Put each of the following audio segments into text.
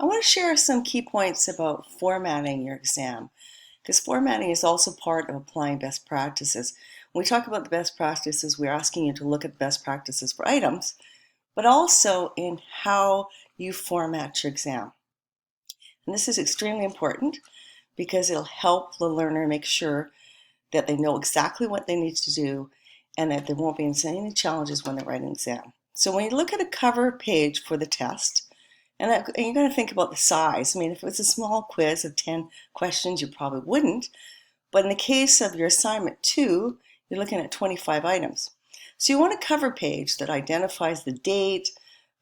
I want to share some key points about formatting your exam, because formatting is also part of applying best practices. When we talk about the best practices, we're asking you to look at best practices for items, but also in how you format your exam. And this is extremely important because it'll help the learner make sure that they know exactly what they need to do and that there won't be any challenges when they write an exam. So when you look at a cover page for the test, and you're going to think about the size. I mean, if it was a small quiz of 10 questions, you probably wouldn't. But in the case of your assignment 2, you're looking at 25 items. So you want a cover page that identifies the date,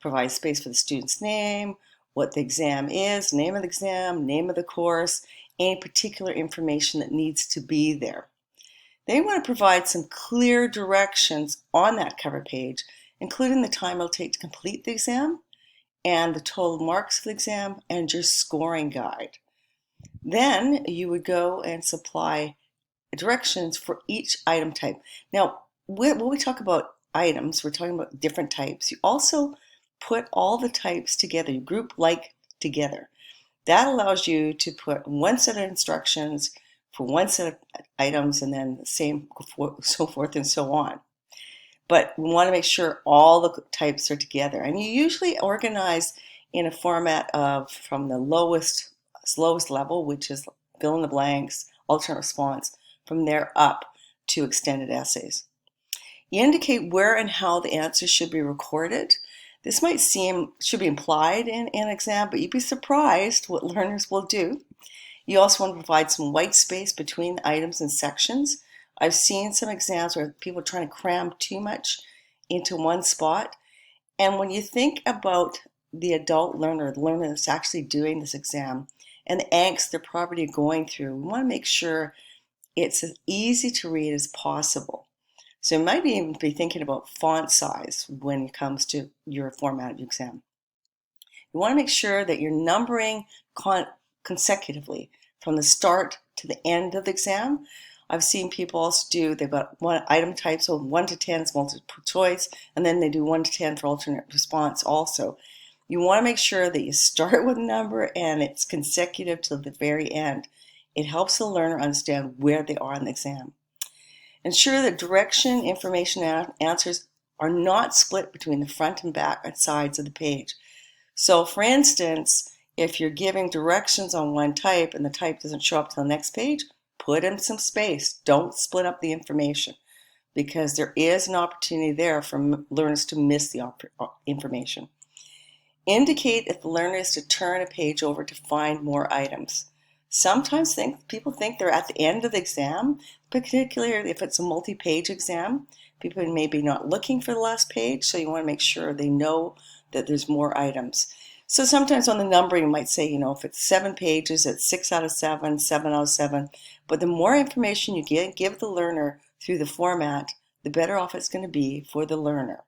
provides space for the student's name, what the exam is, name of the exam, name of the course, any particular information that needs to be there. Then you want to provide some clear directions on that cover page, including the time it'll take to complete the exam, and the total marks of the exam, and your scoring guide. Then you would go and supply directions for each item type. Now, when we talk about items, we're talking about different types. You also put all the types together, you group like together. That allows you to put one set of instructions for one set of items and then the same, so forth and so on. But we want to make sure all the types are together. And you usually organize in a format of from the lowest level, which is fill in the blanks, alternate response, from there up to extended essays. You indicate where and how the answers should be recorded. This might should be implied in an exam, but you'd be surprised what learners will do. You also want to provide some white space between items and sections. I've seen some exams where people are trying to cram too much into one spot. And when you think about the adult learner, the learner that's actually doing this exam, and the angst they're probably going through, we want to make sure it's as easy to read as possible. So you might even be thinking about font size when it comes to your formatted exam. You want to make sure that you're numbering consecutively from the start to the end of the exam. I've seen people also they've got one item type, so 1 to 10 is multiple choice, and then they do 1 to 10 for alternate response also. You want to make sure that you start with a number and it's consecutive to the very end. It helps the learner understand where they are in the exam. Ensure that direction, information, and answers are not split between the front and back and sides of the page. So for instance, if you're giving directions on one type and the type doesn't show up to the next page, put in some space. Don't split up the information because there is an opportunity there for learners to miss the information. Indicate if the learner is to turn a page over to find more items. Sometimes people think they're at the end of the exam, particularly if it's a multi-page exam. People may be not looking for the last page, so you want to make sure they know that there's more items. So sometimes on the numbering, you might say, if it's 7 pages, it's 6 out of 7, 7 out of 7. But the more information you give the learner through the format, the better off it's going to be for the learner.